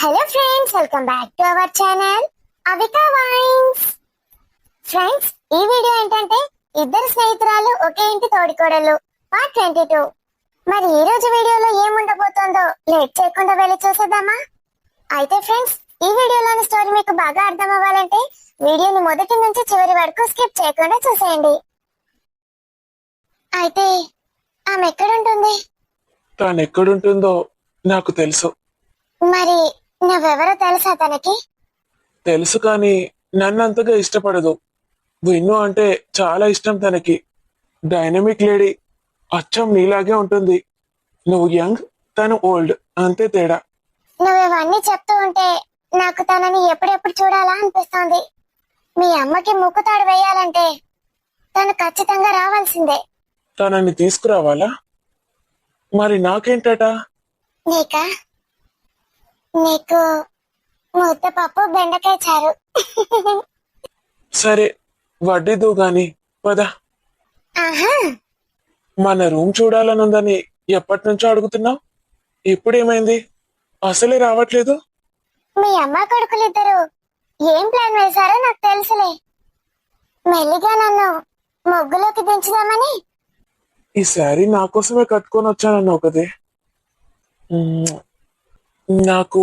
Hello friends, welcome back to our channel Avika wines. Friends, ఈ video ఏంటంటే ఇద్దరు స్నేహితురాలు ఒకే ఇంటి తోడికోడలు పార్ట్ 22. మరి ఈ రోజు వీడియోలో ఏముండబోతోందో లేట్ చేయకుండా వెళ్ళి చూసేద్దామా? అయితే ఫ్రెండ్స్, ఈ వీడియోలోని స్టోరీ మీకు బాగా అర్థం అవ్వాలంటే వీడియోని మొదటి నుంచి చివరి వరకు స్కిప్ చేయకుండా చూసేయండి. అయితే ఆమె ఎక్కడుంటుంది? తాను ఎక్కడుంటుందో నాకు తెలుసు. మరి నువ్వెవరో తెలుసా తనకి? తెలుసు, కానీ నన్నంతగా ఇష్టపడదు. విన్ను అంటే చాలా ఇష్టం తనకి. డైనమిక్ లేడీ, అచ్చం నీలాగే ఉంటుంది. నువ్వు యంగ్, తను ఓల్డ్, అంతే తేడా. నువ్వివన్నీ చెప్తూ ఉంటే నాకు తనని ఎప్పుడెప్పుడు చూడాలా అనిపిస్తోంది. మీ అమ్మకి ముక్కుతాడు వేయాలంటే తను ఖచ్చితంగా రావాల్సిందే. తనని తీసుకురావాలా? మరి నాకేంటట? నీకా? నీకు ముద్దపప్పు బెండకాయ చారు. సరే, వడ్డీదు గాని పద. ఆహా, మన రూమ్ చూడాలనుందని ఎప్పటి నుంచో అడుగుతున్నావు. ఇప్పుడేమైంది? అసలే రావట్లేదు. మీ అమ్మ కొడుకులిద్దరు ఏం ప్లాన్ వేశారో నాకు తెలుసులే. మెల్లిగా నన్ను ముగ్గులోకి దించుదామని. ఈ శారీ నా కోసమే కట్టుకొని వచ్చానన్నావు కదే. నాకు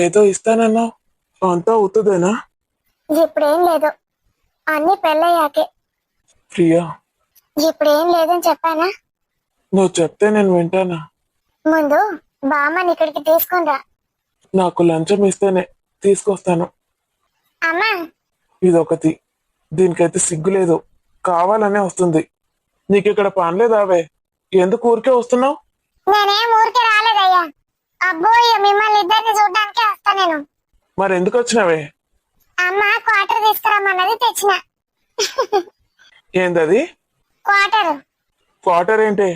ఏదో ఇస్తానన్నావు, అంతా అవుతుందేనా? ఇప్పుడేం లేదు, అన్ని పెళ్ళయ్యాకే. ప్రియా, ఇప్పుడేం లేదని చెప్పానా? నువ్వు చెప్తే నేను వింటానా? ముందు బామ్మని ఇక్కడికి తీసుకునిరా. నాకు లంచం ఇస్తేనే తీసుకొస్తాను. అమ్మా, ఇదొకటి. దీనికైతే సిగ్గులేదు, కావాలనే వస్తుంది. నీకు ఇక్కడ పనిలేదావే? ఎందుకు ఊరికే వస్తున్నావు? నేనేం ఊరికే రాలేదయ్యా. అబ్బోయ్య, మిమ్మల్ని ఇద్దరిని చూడ్డానికే వస్తా నేను. మరి ఎందుకు వచ్చినావే? అమ్మ క్వార్టర్ తీసుకురమ్మన్నది, తెచ్చిన. ఏందది? క్వార్టర్. క్వార్టర్ ఏంటి?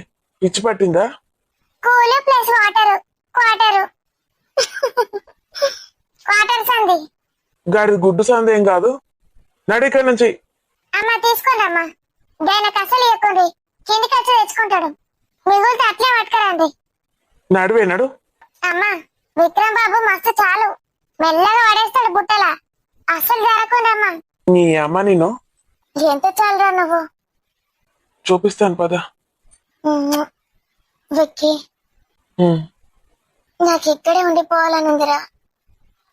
పిచ్చి పట్టిందా? Cool plus water. Quarter. Quarter సంది. గాడి గుడ్డు సందేం కాదు. నడి ఇక్కడి నుంచి. అమ్మ తీసుకోండమ్మా. దానికి అసలు ఇవ్వకండి, కిందికి వచ్చి తెచ్చుకుంటాడు. మిగులుతో అట్లే పట్టుకురండి. నడివే, నడు. అమ్మా, విక్రమ్ బాబు మస్తు చాలు, మెల్లగా పడేస్తాడు బుట్టలా. అసలు జరగకుండమ్మా. నీ అమ్మ నిన్ను ఎంత చాలురా నువ్వు. చూపిస్తాను పద. విక్కీ, నాకు ఇక్కడే ఉండిపోవాలనుందిరా.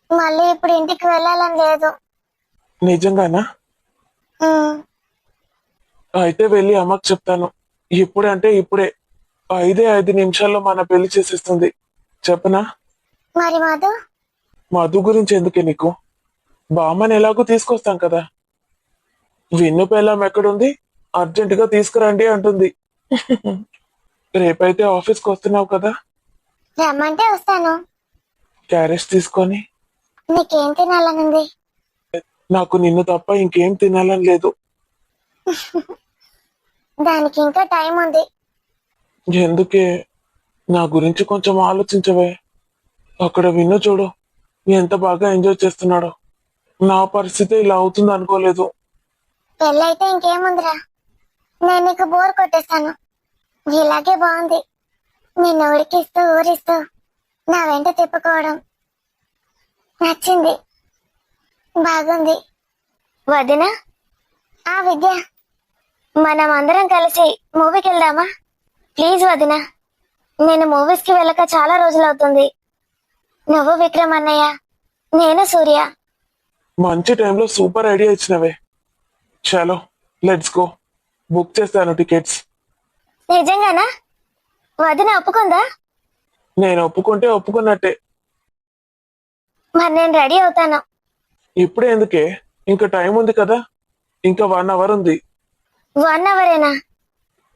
మళ్ళీ ఇప్పుడు ఇంటికి వెళ్ళాలని లేదు. నిజంగానా? ఉమ్, అయితే వెళ్ళి అమ్మకు చెప్తాను. ఇప్పుడంటే ఇప్పుడే 5 నిమిషాల్లో మన పెళ్లి చేసేస్తుంది. చెప్పనా? మరి మధు? మధు గురించి ఎందుకే నీకు? బామ్మని ఎలాగో తీసుకొస్తాం కదా. విన్ను పెళ్ళం ఎక్కడుంది? అర్జెంటుగా తీసుకురండి అంటుంది. రేపైతే ఆఫీస్కి వస్తున్నావు కదా, రమ్మంటే వస్తాను. క్యారెట్ తీసుకొని. నీకేం తినాలనుంది? నాకు నిన్ను తప్ప ఇంకేం తినాలని లేదు. దానికి ఇంకా టైం ఉంది. ఎందుకే? నా గురించి కొంచెం ఆలోచించవే. అక్కడ విన్ను చూడు, ఎంత బాగా ఎంజాయ్ చేస్తున్నాడో. నా పరిస్థితి ఇలా అవుతుంది అనుకోలేదు. పెళ్ళైతే ఇంకేముందిరా, నేను నీకు బోర్ కొట్టేస్తాను. ఇలాగే బాగుంది, నిన్ను ఉడికిస్తూ ఊరిస్తూ నా వెంట తిప్పుకోవడం. నచ్చింది, బాగుంది. వదినా? ఆ విద్య, మనం అందరం కలిసి మూవీకి వెళ్దామా? ప్లీజ్ వదినా, నేను మూవీస్ కి వెళ్ళక చాలా రోజులవుతుంది. నువ్వు విక్రమ్ అన్నయ్య, నేను సూర్య. మంచి టైంలో సూపర్ ఐడియా ఇచ్చినవే. చలో, లెట్స్ గో. బుక్ చేస్తాను టికెట్స్. నిజంగానా? వదిన ఒప్పుకుందా? నేను ఒప్పుకుంటే ఒప్పుకున్నట్టే. మరి నేను రెడీ అవుతాను. ఇప్పుడే ఎందుకే? ఇంకా టైం ఉంది కదా, ఇంకా 1 అవర్ ఉంది. 1 అవరేనా?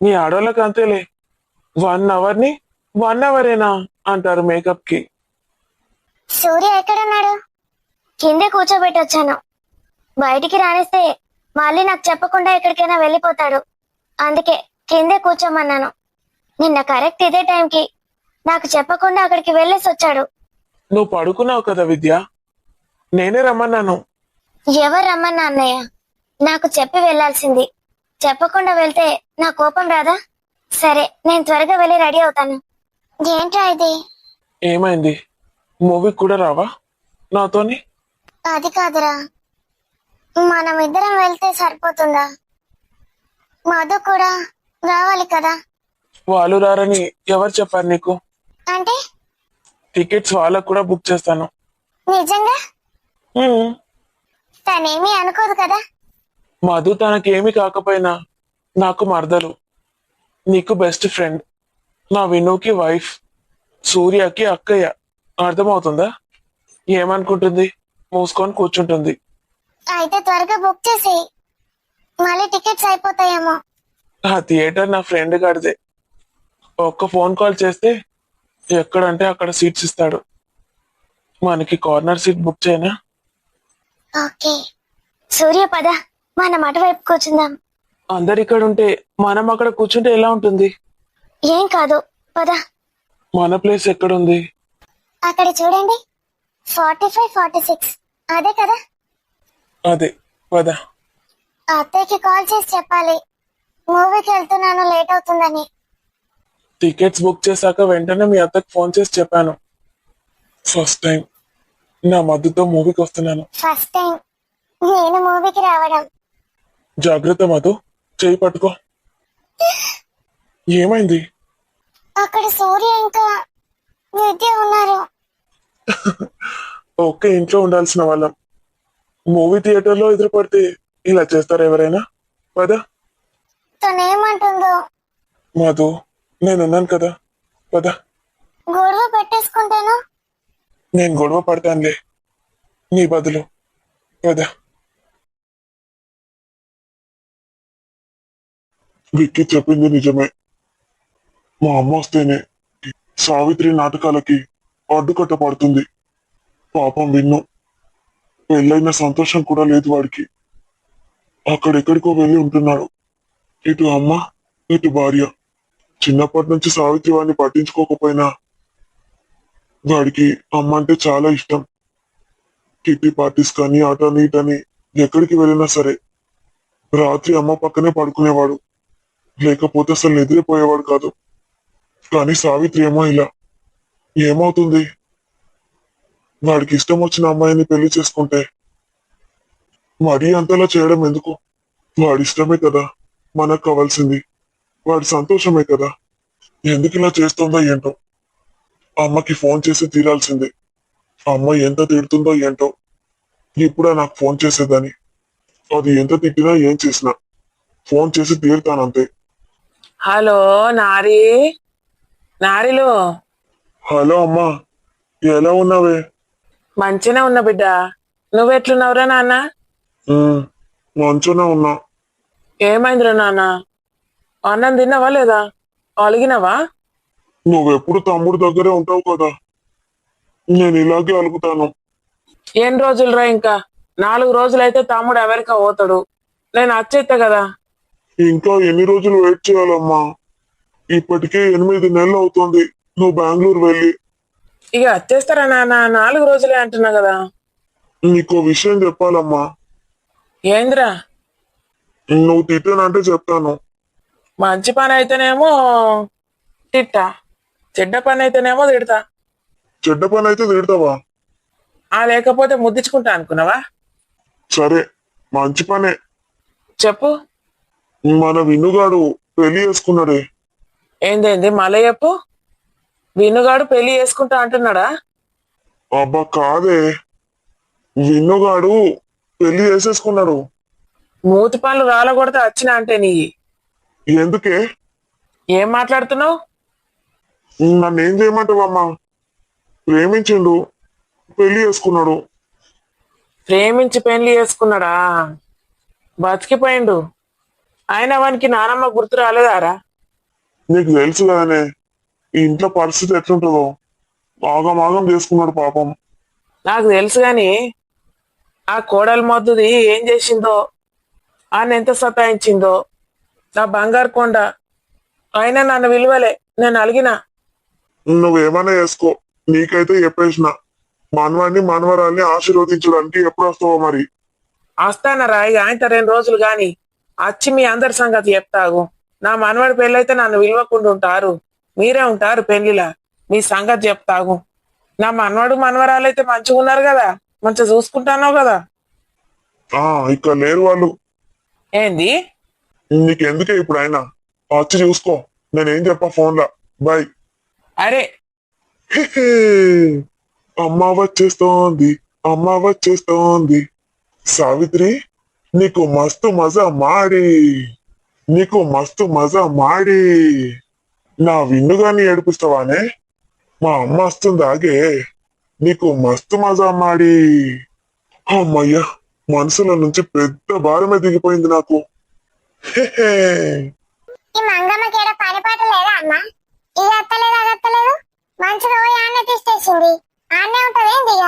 నీ ఆడవాళ్ళకి అంతేలే. 1 అవర్ని 1 అవరేనా అంటారు మేకప్ కి. సూర్య ఎక్కడున్నాడు? కిందే కూర్చోబెట్టి వచ్చాను. బయటికి రానిస్తే మళ్ళీ నాకు చెప్పకుండా ఎక్కడికైనా వెళ్ళిపోతాడు. అందుకే కిందే కూర్చోమన్నాను. నిన్న కరెక్ట్ ఇదే టైంకి నాకు చెప్పకుండా అక్కడికి వెళ్ళేసి వచ్చాడు. నువ్వు పడుకున్నావు కదా విద్య, నేనే రమ్మన్నాను. ఎవరు రమ్మన్నా అన్నయ్య? నాకు చెప్పి వెళ్లాల్సింది. చెప్పకుండా వెళ్తే నా కోపం రాదా? సరే, నేను త్వరగా వెళ్ళి రెడీ అవుతాను. ఏంట్రా ఇది? ఏమైంది? మూవీకి కూడా రావా? నాతోని? అది కాదురా, మనం ఇద్దరం వెళ్తే సరిపోతుందా? మధు కూడా రావాలి కదా. వాళ్ళు రారని ఎవరు చెప్పారు నీకు? అంటే టికెట్స్ వాళ్ళకు కూడా బుక్ చేస్తాను. నిజంగా ఉమ్, తనేమీ అనుకోదు కదా. మధు తనకేమి కాకపోయినా నాకు మరదలు, నీకు బెస్ట్ ఫ్రెండ్, నా వినుకి వైఫ్, సూర్యకి అక్కయ్య. అర్థమవుతుందా? ఏమనుకుంటుంది? మూసుకొని కూర్చుంటుంది. అయితే త్వరగా బుక్ చేసి మళ్ళీ టికెట్స్ అయిపోతాయేమో. ఆ థియేటర్ నా ఫ్రెండ్ గాడిదే. ఒక్క ఫోన్ కాల్ చేస్తే ఎక్కడంటే అక్కడ సీట్స్ ఇస్తాడు. మనకి కార్నర్ సీట్ బుక్ చేయనా? ఓకే సూర్య పద, మనం అటువైపు కూర్చుందాం. అందరు ఇక్కడ ఉంటే మనం అక్కడ కూర్చుంటే ఎలా ఉంటుంది? ఏం కాదు, పద. మన ప్లేస్ ఎక్కడుంది? అక్కడ చూడండి, 45, 46 అదే కదా. అదే, పద. అత్తయ్యకి కాల్ చేసి చెప్పాలి మూవీకి వెళ్తున్నాను, లేట్ అవుతుందని. టికెట్స్ బుక్ చేశాక వెంటనే మీ అత్తకి ఫోన్ చేసి చెప్పాను. ఫస్ట్ టైం నా మధుతో మూవీకి వస్తున్నాను. ఫస్ట్ టైం నేను మూవీకి రావడం. జాగ్రత్త మధు, చేయి పట్టుకో. ఏమైంది? అక్కడ సూర్య ఇంకా విద్య ఉన్నారు. ఒకే ఇంట్లో ఉండాల్సిన వాళ్ళం మూవీ థియేటర్ లో ఎదురుపడితే ఇలా చేస్తారా ఎవరైనా? పద. తనేమంటుందో. మధు, నేనున్నాను కదా, పద. గొడవ పెట్టేసుకుంటాను. నేను గొడవ పడతానులే నీ బదులు, పద. విక్కీ చెప్పింది నిజమే. మా అమ్మ వస్తేనే సావిత్రి నాటకాలకి అడ్డుకట్ట పడుతుంది. పాపం విన్ను, పెళ్ళైన సంతోషం కూడా లేదు వాడికి. అక్కడెక్కడికో వెళ్ళి ఉంటున్నాడు. ఇటు అమ్మ, ఇటు భార్య. చిన్నప్పటి నుంచి సావిత్రి వాడిని పట్టించుకోకపోయినా వాడికి అమ్మ అంటే చాలా ఇష్టం. కిట్టి పార్టీస్ కానీ అటని ఇటని ఎక్కడికి వెళ్ళినా సరే రాత్రి అమ్మ పక్కనే పడుకునేవాడు. లేకపోతే అసలు నిద్రపోయేవాడు కాదు. కానీ సావిత్రి ఏమో ఇలా. ఏమవుతుంది? వాడికి ఇష్టం వచ్చిన అమ్మాయిని పెళ్లి చేసుకుంటే మరీ అంతలా చేయడం ఎందుకు? వాడి ఇష్టమే కదా మనకు కావాల్సింది, వాడి సంతోషమే కదా. ఎందుకు ఇలా చేస్తుందో ఏంటో. అమ్మకి ఫోన్ చేసి తీరాల్సిందే. అమ్మ ఎంత తిడుతుందో ఏంటో. ఇప్పుడే నాకు ఫోన్ చేసేదని. అది ఎంత తిట్టినా ఏం చేసినా ఫోన్ చేసి తీరుతానంతే. హలో నారి, నారిలో హలో అమ్మా, ఎలా ఉన్నావే? మంచిగా ఉన్నా బిడ్డ. నువ్వెట్లున్నావురా నాన్న? మంచునే ఉన్నా. ఏమైందిరా నాన్న? అన్నం తిన్నావా లేదా? అలిగినావా? నువ్వెప్పుడు తమ్ముడు దగ్గరే ఉంటావు కదా, నేను ఇలాగే అలుగుతాను. ఎన్ని రోజులురా ఇంకా? 4 రోజులైతే తమ్ముడు అమెరికా పోతాడు. నేను వచ్చేస్తా కదా. ఇంకా ఎన్ని రోజులు వెయిట్ చేయాలమ్మా? ఇప్పటికే 8 నెలలు అవుతుంది నువ్వు బెంగళూరు వెళ్ళి. ఇక వచ్చేస్తారా నాన్న? 4 రోజులే అంటున్నా కదా. నీకో విషయం చెప్పాలమ్మా. ఏందిరా? నువ్వు తిట్టానంటే చెప్తాను. మంచి పని అయితేనేమో తిట్టా, చెడ్డ పని అయితేనేమో తిడతా. చెడ్డ పని అయితే తిడతావా? లేకపోతే ముద్దించుకుంటా అనుకున్నావా? సరే, మంచి పనే. చెప్పు. మన వినుగాడు పెళ్లి చేసుకున్నాడే. ఏందేంది మళ్ళీ చెప్పు. వినుగాడు పెళ్లి చేసుకుంటా అంటున్నాడా? అబ్బా కాదే, విన్నుగాడు పెళ్లి చేసేసుకున్నాడు. మూతి పనులు రాలగొడితే వచ్చినా అంటే నీ. ఎందుకే? ఏం మాట్లాడుతున్నావు? నన్నేం చేయమంటావమ్మా? ప్రేమించిండు, పెళ్లి చేసుకున్నాడు. ప్రేమించి పెళ్లి చేసుకున్నాడా? బతికిపోయిండు. ఆయన వానికి నానమ్మ గుర్తు రాలేదారా? నీకు తెలుసు కదనే ఈ ఇంట్లో పరిస్థితి ఎట్లుంటుందో. ఆగం చేసుకున్నాడు పాపం. నాకు తెలుసు గాని ఆ కోడలు మొద్దుది ఏం చేసిందో, ఆయన ఎంత సతాయించిందో. నా బంగారు కొండ అయినా నన్ను విలువలే. నేను అలిగినా. నువ్వేమైనా చేసుకో, నీకైతే చెప్పేసిన. మనవాడిని మనవరాల్ని ఆశీర్వదించడానికి ఎప్పుడు వస్తావో మరి. వస్తానరా ఇక ఆయన 2 రోజులు గాని వచ్చి మీ అందరి సంగతి చెప్తాగు. నా మనవడి పెళ్ళైతే నన్ను విలువకుండా ఉంటారు, మీరే ఉంటారు పెళ్లిలా. మీ సంగతి చెప్తాగు. నా మనవడు మనవరాలైతే మంచిగా ఉన్నారు కదా. మంచిగా చూసుకుంటానో కదా. ఇక్కడ లేరు వాళ్ళు. ఏంది? నీకెందుకే ఇప్పుడు అయినా వచ్చి చూసుకో. నేనేం చెప్పా ఫోన్లో. బాయ్. అరే అమ్మ వచ్చేస్తోంది, అమ్మ వచ్చేస్తోంది. సావిత్రి, నీకు మస్తు మజా మాడి, నీకు మస్తు మజా మాడి. నా విన్నుగాని ఏడిపిస్తావానే? మా అమ్మ వస్తుందాగే, నీకు మస్తు మజా మాడి. అమ్మయ్యా, మనసులో నుంచి పెద్ద భారమే దిగిపోయింది నాకు. హెహే. ఈ మంగమ్మకి ఏదో పని పాట లేదా అమ్మా? ఇది అత్తలేదు అది అత్తలేదు, మంచిగా పోయి ఆన్నే తీసేసింది. ఆన్నే ఉంటది ఏంది ఇక?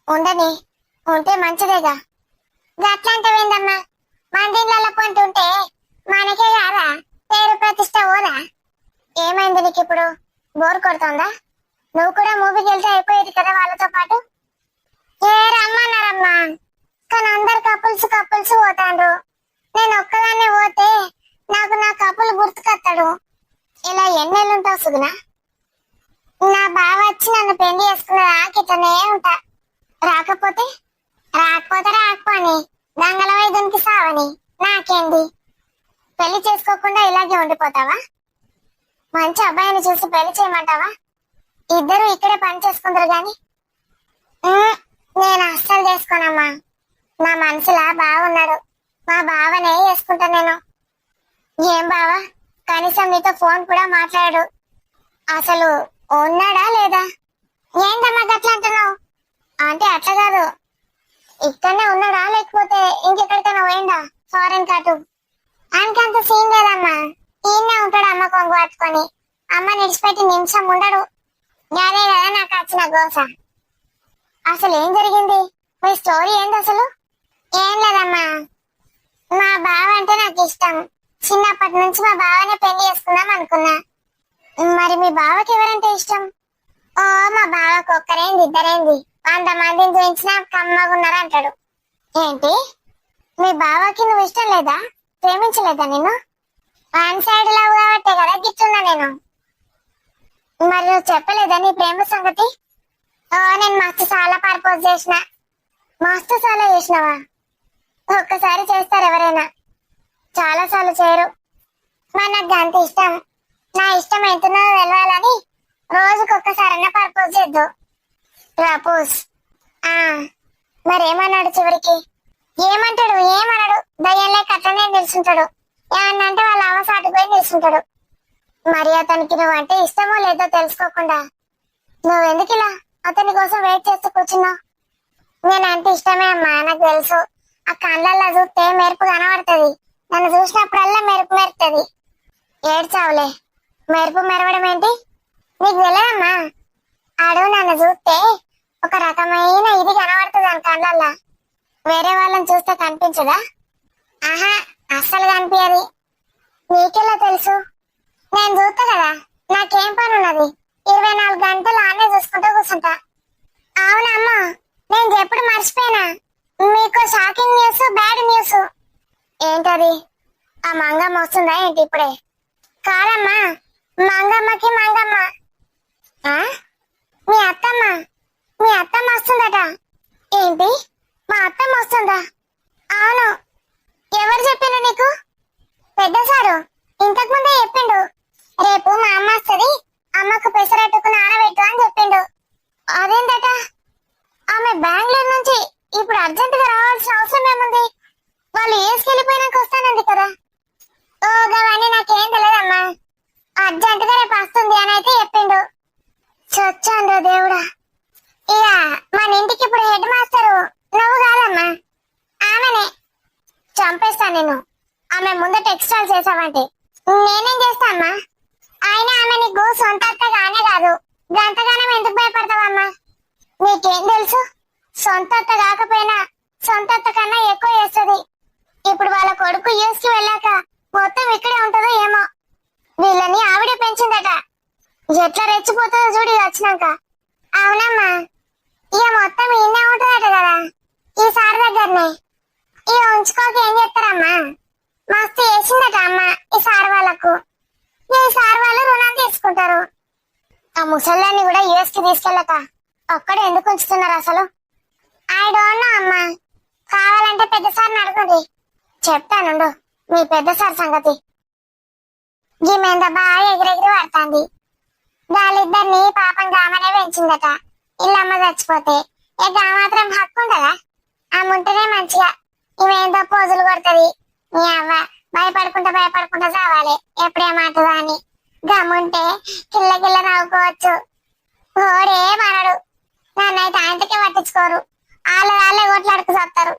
ఉండని, ఉంటే మంచిదేగా. గట్లాంటివేందమ్మా? మన దీనిలో పొంటుంటే మనకే కాదా పేరు ప్రతిష్ట పోదా? ఏమైంది నీకు ఇప్పుడు? బోర్ కొడుతోందా? నువ్వు కూడా మూవీకి వెళ్తే అయిపోయేది కదా వాళ్ళతో పాటు. ఏ రమ్మన్నారమ్మా, కానీ అందరు కపుల్స్ పోతాండ్రు. నేను ఒక్కదాన్నే పోతే నాకు నా కపుల్ గుర్తుకొస్తాడు. ఇలా ఎన్నెళ్ళుంటావు సుగునా? నా బావ వచ్చి నన్ను పెళ్లి చేసుకున్న రాకితనే ఉంటా. రాకపోతే రాకపోని గంగలవై దునికి సావని నాకేంది? పెళ్లి చేసుకోకుండా ఇలాగే ఉండిపోతావా? మంచి అబ్బాయిని చూసి పెళ్లి చేయమంటావా? ఇద్దరు ఇక్కడే పని చేసుకుందరు గాని నేను అస్సలు చేసుకోనమ్మా. నా మనసులా బాగున్నాడు, మా బావనే చేసుకుంటా నేను. ఏం బావా, కనీసం నీతో ఫోన్ కూడా మాట్లాడు. అసలు ఉన్నాడా లేదా? ఏంటమ్మా గట్లా అంటున్నావు? అంటే అట్లా కాదు, ఇక్కడనే ఉన్నాడా లేకపోతే ఇంకెక్కడికైనా పోయిందా ఫారెన్ కాటు? ఆయనకంత సీన్ లేదమ్మా, ఈయనే ఉంటాడు అమ్మ కొంగు పట్టుకొని. అమ్మ నిడిచిపెట్టి నిమిషం ఉండడు. అదే కదా నాకు వచ్చిన గోస. అసలు ఏం జరిగింది? మీ స్టోరీ ఏంది అసలు? ఏం లేదమ్మా, మా బావ అంటే నాకు ఇష్టం. చిన్నప్పటి నుంచి మా బావనే పెళ్లి చేసుకుందాం అనుకున్నా. మరి మీ బావకి ఎవరంటే ఇష్టం? ఓ, మా బావకు ఒక్కరేంది ఇద్దరేంది 100 మందిని చూయించినా కమ్మగున్నారు అంటాడు. ఏంటి, మీ బావకి నువ్వు ఇష్టం లేదా? ప్రేమించలేదా నిన్ను? వన్ సైడ్ లవ్ కాబట్టే కదా గిట్టున్నా నేను. మరి నువ్వు చెప్పలేదా నీ ప్రేమ సంగతి? ఓ, నేను మస్తు చాలా పర్పోజ్ చేసిన. మస్తు చాలా చేసినావా? ఒక్కసారి చేస్తారు ఎవరైనా, చాలా సార్లు చేయరు. మరి నాకు అంత ఇష్టం. నా ఇష్టం ఎంతున్నదో తెలవాలని రోజుకొక్కసారన్నా పర్పోజ్ చేద్దు. ప్రపోజ్. మరేమన్నాడు చివరికి? ఏమంటాడు? ఏమన్నాడు? దయ్యంలో కట్టనే నిలుచుంటాడు. ఏమన్నంటే వాళ్ళ అవసాటు పోయి నిలుచుంటాడు. మరి అతనికి నువ్వంటే ఇష్టమో లేదో తెలుసుకోకుండా నువ్వెందుకు ఇలా అతని కోసం వెయిట్ చేస్తూ కూర్చున్నావు? నేనంటే ఇష్టమే అమ్మా, నాకు తెలుసు. ఆ కళ్ళల్లో చూస్తే మెరుపు కనబడుతుంది. నన్ను చూసినప్పుడల్లా మెరుపు మెరుతుంది. ఏడ్చావులే, మెరుపు మెరవడం ఏంటి నీకు తెలియదమ్మా? ఆడు నన్ను చూస్తే ఒక రకమైన ఇది కనబడుతుంది అని కళ్ళల్లో. వేరే వాళ్ళని చూస్తే కనిపించదా? ఆహా, అస్సలు కనిపించదు. నీకెలా తెలుసు? నేను చూస్తా కదా, నాకేం పని ఉన్నది? 24 గంటలు ఆనే చూసుకుంటూ కూర్చుంటా. అవునమ్మా, నేను ఎప్పుడు మర్చిపోయినా. మీకు షాకింగ్ న్యూస్, బ్యాడ్ న్యూస్. ఏంటది? ఆ మంగమ్మ వస్తుందా ఏంటి ఇప్పుడే? కాదమ్మా, మంగమ్మకి మంగమ్మ. మీ అత్తమ్మ వస్తుందట. ఏంటి, మా అత్తమ్మ వస్తుందా? అవును. ఎవరు చెప్పిండు నీకు? పెద్ద సారు ఇంతకు ముందే చెప్పిండు. రేపు మా అమ్మ వస్తుంది, అమ్మకు పెసరట్టుకు నానబెట్టు అని చెప్పిండు. అదేంటట? ఆమె బెంగళూరు నుంచి ఇప్పుడు అర్జెంట్ గా రావాల్సిన అవసరం ఏముంది? వాళ్ళు వేసుకెళ్ళిపోయినాక వస్తానంది కదా. ఓ, గవన్నీ నాకేం తెలియదమ్మా. అర్జెంట్ గా రేపు వస్తుంది అని అయితే చెప్పిండు. చచ్చాను దేవుడా. ఇక మన ఇంటికి ఇప్పుడు హెడ్ మాస్టరు నువ్వు కాదమ్మా, ఆమెనే. చంపేస్తాను నేను ఆమె ముందట ఎక్స్ట్రాల్ చేసావంటే. నేనేం చేస్తా అమ్మా? అయినా ఆమె నీకు సొంత అత్తగానే కాదు, గంతగానం ఎందుకు భయపడతావమ్మా? నీకేం తెలుసు? సొంత అత్త కాకపోయినా సొంత అత్త కన్నా ఎక్కువ చేస్తుంది. ఇప్పుడు వాళ్ళ కొడుకు యూఎస్ కి వెళ్ళాక మొత్తం ఇక్కడే ఉంటుందో ఏమో. వీళ్ళని ఆవిడే పెంచిందట. ఎట్లా రెచ్చిపోతుందో చూడి వచ్చినాక. అవునమ్మా, ఇక మొత్తం ఈయనే ఉంటుందట కదా ఈ సార్ దగ్గరనే. ఇక ఉంచుకోక ఏం చేస్తారమ్మా? మస్తు వేసిందట అమ్మ ఈ సార్ వాళ్ళకు. ఈ సార్ వాళ్ళు రుణం తీసుకుంటారు. ఆ ముసల్లాన్ని కూడా యుఎస్ కి తీసుకెళ్ళక ఒక్కడే ఎందుకు ఉంచుతున్నారు అసలు? ఐ డోంట్ నో అమ్మా. కావాలంటే పెద్ద సార్ని అడగండి. చెప్తానుండు మీ పెద్ద సార్ సంగతి. గిమెంత బాగా ఎగిరెగిరి పడుతుంది. వాళ్ళిద్దరిని పాపం గామనే పెంచిందట. ఇల్లమ్మ చచ్చిపోతే గా మాత్రం హక్కు ఉండదా? అమ్ముంటేనే మంచిగా. ఇవేందో పోజులు కొడుతుంది. నీ అవ్వ భయపడుకుంటా చావాలి ఎప్పుడేమంటుందా అని. గమ్ముంటే కిల్ల కిల్ల నవ్వుకోవచ్చు. ఓడే మనడు. నన్నైతే ఆయనకే పట్టించుకోరు. వాళ్ళే కొట్లాడుకు చస్తారు.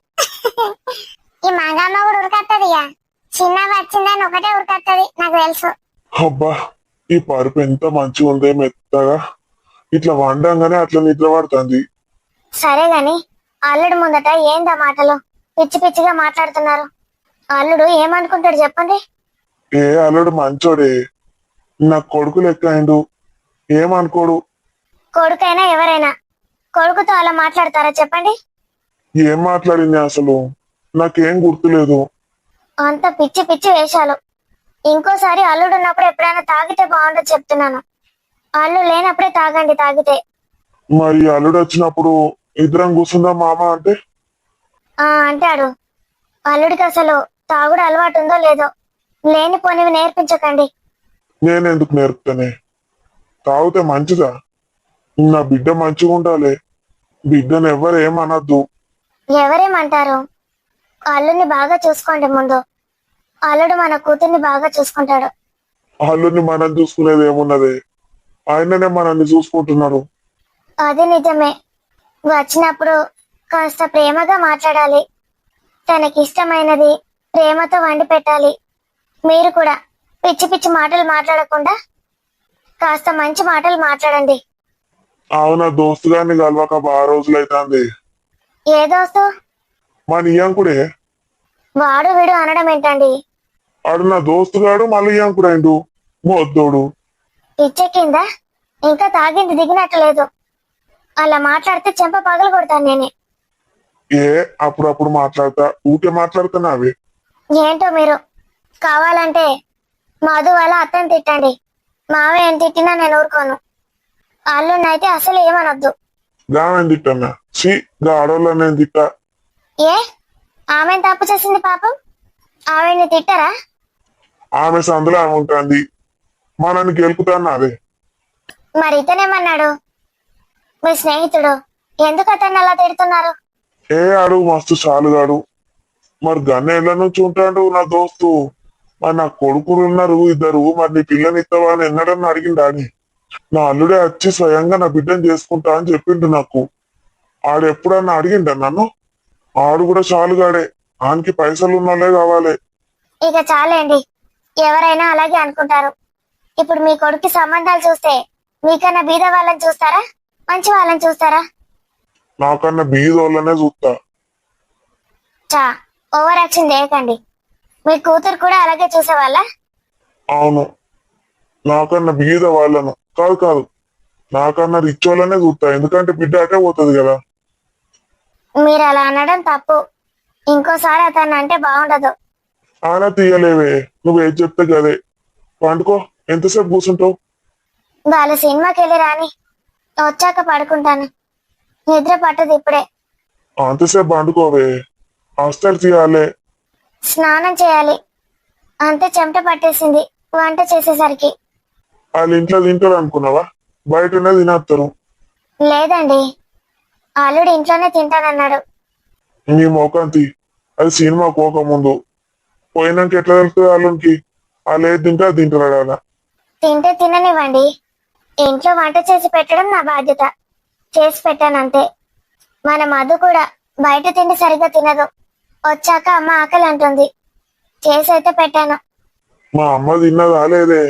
ఈ మంగమ్మ కూడా ఉరికత్తది. చిన్న వచ్చిందని ఒకటే ఉరికత్తది, నాకు తెలుసు. అబ్బా ఈ పరుపు ఎంత మంచిగా ఉందే, మెత్తగా. ఇట్లా వండంగానే అట్లా నిద్ర పడుతుంది. సరే గాని అల్లుడు ముందట ఏందా మాటలు పిచ్చి పిచ్చిగా మాట్లాడుతున్నారు? అల్లుడు ఏమనుకుంటాడు చెప్పండి. ఏ అల్లుడు మంచోడే, నా కొడుకు లెక్క అయిండు, ఏమనుకోడు. కొడుకైనా ఎవరైనా కొడుకుతో అలా మాట్లాడతారా చెప్పండి? ఏం మాట్లాడింది అసలు? నాకేం గుర్తులేదు. అంత పిచ్చి పిచ్చి వేషాలు. ఇంకోసారి అల్లుడు ఉన్నప్పుడు ఎప్పుడైనా తాగితే బాగుండదు చెప్తున్నాను. అల్లుడు లేనప్పుడే తాగండి తాగితే. మరి అల్లుడు వచ్చినప్పుడు ఇద్దరం కూర్చుందాం మామ అంటే? అంటాడు. అల్లుడికి అసలు తాగుడు అలవాటు ఉందో లేదో. లేనిపోనివి నేర్పించకండి. నేనెందుకు నేర్పుతానే? తాగితే మంచిదా? నా బిడ్డ మంచిగా ఉండాలి. బిడ్డను ఎవరు ఏమనద్దు. ఎవరేమంటారు? అల్లుడిని బాగా చూసుకోండి ముందు. అల్లుడు మన కూతుర్ని బాగా చూసుకుంటాడు. అల్లుడిని మనం చూసుకునేది ఏమున్నది? ఆయననే మనల్ని చూసుకుంటున్నారు. అది నిజమే. వచ్చినప్పుడు కాస్త ప్రేమగా మాట్లాడాలి. తనకి ఇష్టమైనది ప్రేమతో వండి పెట్టాలి. మీరు కూడా పిచ్చి పిచ్చి మాటలు మాట్లాడకుండా కాస్త మంచి మాటలు మాట్లాడండి. అవునా, దోస్తు గారిని కలవక బాగా రోజులైతుంది. ఏ దోస్తు? మా నియాంకుడే. వాడు వీడు అనడం ఏంటండి? ఆడు నా దోస్తుగాడు, మళ్ళీ నియాంకుడు అయిండు మొద్దోడు. పిచ్చెక్కిందా? ఇంకా తాగింది దిగినట్టు లేదు. అలా మాట్లాడితే చెంప పగలు కొడతాను నేనే. ఏ అప్పుడప్పుడు మాట్లాడతా, ఊకే మాట్లాడుతున్నావి. ఏంటో మీరు. కావాలంటే మధు వాళ్ళ అత్తని తిట్టండి. మావే ఏం తిట్టినా నేను ఊరుకోను. అల్లున్నైతే అసలు ఏమనొద్దు. గామెన్ తిట్టన్నా? సి గా ఆడోళ్ళని నేను తిట్టా. ఏ ఆమెను తప్పు చేసింది పాపం? ఆవిడ్ని తిట్టరా? ఆమె సందులో ఆమె ఉంటుంది, మనని గెలుపుతాను అదే. మరి ఇతనేమన్నాడు? మీ స్నేహితుడు ఎందుకు అతన్ని అలా తిడుతున్నారు? ఏ ఆడు మస్తు చాలుగాడు. మరి గన్నేళ్ల నుంచి ఉంటాడు నా దోస్తు. మరి నా కొడుకులు ఉన్నారు ఇద్దరు, మరి నీ పిల్లని ఇస్తావా అని ఎన్నడన్నా అడిగిండా అని? నా అల్లుడే వచ్చి స్వయంగా నా బిడ్డను చేసుకుంటా అని చెప్పిండు నాకు. ఆడు ఎప్పుడన్నా అడిగిండా నన్ను? ఆడు కూడా చాలుగాడే, ఆనికి పైసలు ఉన్నోళ్ళే కావాలి. ఇక చాలేండి. ఎవరైనా అలాగే అనుకుంటారు. ఇప్పుడు మీ కొడుకు సంబంధాలు చూస్తే మీకన్నా బీద వాళ్ళని చూస్తారా, మంచి వాళ్ళని చూస్తారా? నాకన్నా బీదోళ్ళనే చూస్తా. చా ఓవర్ యాక్షన్ చేయకండి. మీ కూతురు కూడా అలాగే చూసేవాళ్ళ? అవును, నాకన్నా బీద వాళ్ళను కాదు, నాకన్నా రిచ్ వాళ్ళనే చూస్తా. ఎందుకంటే బిడ్డ అటే పోతుంది కదా. మీరు అలా అనడం తప్పు. ఇంకోసారి అతన్ని అంటే బాగుండదు. ఆయన తీయలేవే, నువ్వేం చెప్తే గదే. పండుకో, ఎంతసేపు కూర్చుంటావు? వాళ్ళ సినిమాకి వెళ్ళి రాని, వచ్చాక పడుకుంటాను. నిద్ర పట్టదు ఇప్పుడే. అంతసేపు పండుకోవే, హాస్టల్ తీయాలే. స్నానం చేయాలి. అంతే చెమట పట్టేసింది వంట చేసేసరికి. వాళ్ళ ఇంట్లో తింటారు అనుకున్నావా? బయటనే తినేస్తారు. లేదండి, అల్లుడు ఇంట్లోనే తింటానన్నాడు. నీ మోకంతి, అది సినిమా పోకముందు. పోయినాక ఎట్లా తెలుస్తుంది వాళ్ళకి? వాళ్ళు ఏది తింటే అది తింటారు అలా. తింటే తిననివ్వండి. ఇంట్లో వంట చేసి పెట్టడం నా బాధ్యత. చేసి పెట్టానంతే. మన మధు కూడా బయట తిండి సరిగ్గా తినదు. వచ్చాక అమ్మ ఆకలి అంటుంది. చేసి అయితే పెట్టాను. మా అమ్మ తిన్నదా లేదే?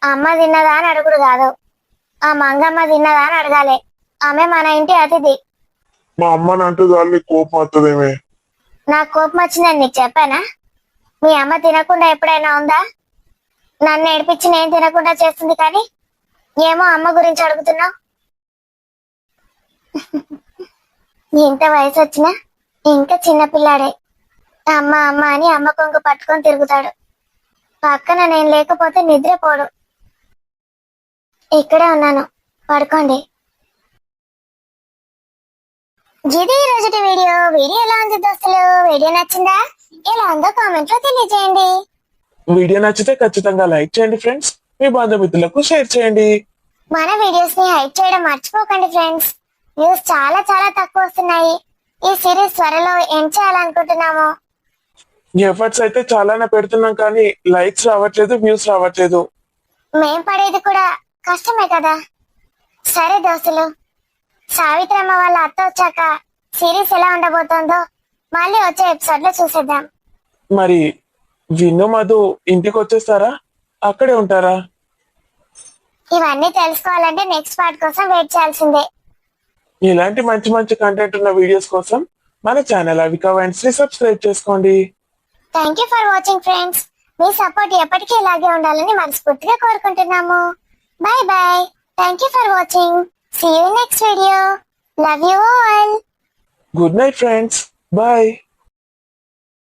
అమ్మ తిన్నదా అని అడుగుడు కాదు, ఆ మంగమ్మ తిన్నదా అని అడగాలి. ఆమె మన ఇంటి అతిథి. మా అమ్మని అంటే దాన్ని కోపం వస్తుందేమే. నాకు కోపం వచ్చిందని నీకు చెప్పానా? మీ అమ్మ తినకుండా ఎప్పుడైనా ఉందా? నన్ను ఏడిపించి నేను తినకుండా చేస్తుంది కానీ ఏమో అమ్మ గురించి అడుగుతున్నావు. ఇంత వయసు వచ్చినా ఇంకా చిన్నపిల్లాడే. అమ్మ అమ్మ అని అమ్మ కొంగు పట్టుకొని తిరుగుతాడు. పక్కన నేను లేకపోతే నిద్రపోడు. ఇక్కడే ఉన్నాను, పడుకోండి. ఇది ఈ రోజుటి వీడియో ఎలా ఉంది దోస్తులు? వీడియో నచ్చిందా? ఎలా ఉందో కామెంట్ లో తెలియజేయండి. వీడియో నచ్చితే ఖచ్చితంగా లైక్ చేయండి ఫ్రెండ్స్. మీ బంధుమిత్రులకు షేర్ చేయండి. మన వీడియోస్ ని హైప్ చేయడం మర్చిపోకండి ఫ్రెండ్స్. వ్యూస్ చాలా చాలా తక్కువ వస్తున్నాయి. ఈ సిరీస్ త్వరలో ఎండ్ చేయాలనుకుంటున్నాము. ఎఫర్ట్స్ అయితే చాలానే పెడుతున్నాం కానీ లైక్స్ రావట్లేదు, వ్యూస్ రావట్లేదు. మేం పడేది కూడా కష్టమే కదా. సరే దోస్తులు, సావిత్రమ్మ వాళ్ళ అత్త వచ్చాక సిరీస్ ఎలా ఉండబోతోందో మళ్ళీ వచ్చే ఎపిసోడ్ లో చూసేద్దాం. మరి విన్ను మధు ఇంటికి వచ్చేస్తారా, అక్కడే ఉంటారా? ఇవన్నీ తెలుసుకోవాలంటే నెక్స్ట్ పార్ట్ కోసం వెయిట్ చేయాల్సిందే. ఇలాంటి మంచి మంచి కంటెంట్ ఉన్న వీడియోస్ కోసం మన ఛానల్ అవికా వైన్స్ ని సబ్స్క్రైబ్ చేసుకోండి. Thank you for watching friends. మీ సపోర్ట్ ఎప్పటికీ ఇలాగే ఉండాలని మనస్ఫూర్తిగా కోరుకుంటున్నాము. Bye bye. Thank you for watching. See you next video. Love you all. Good night friends. Bye.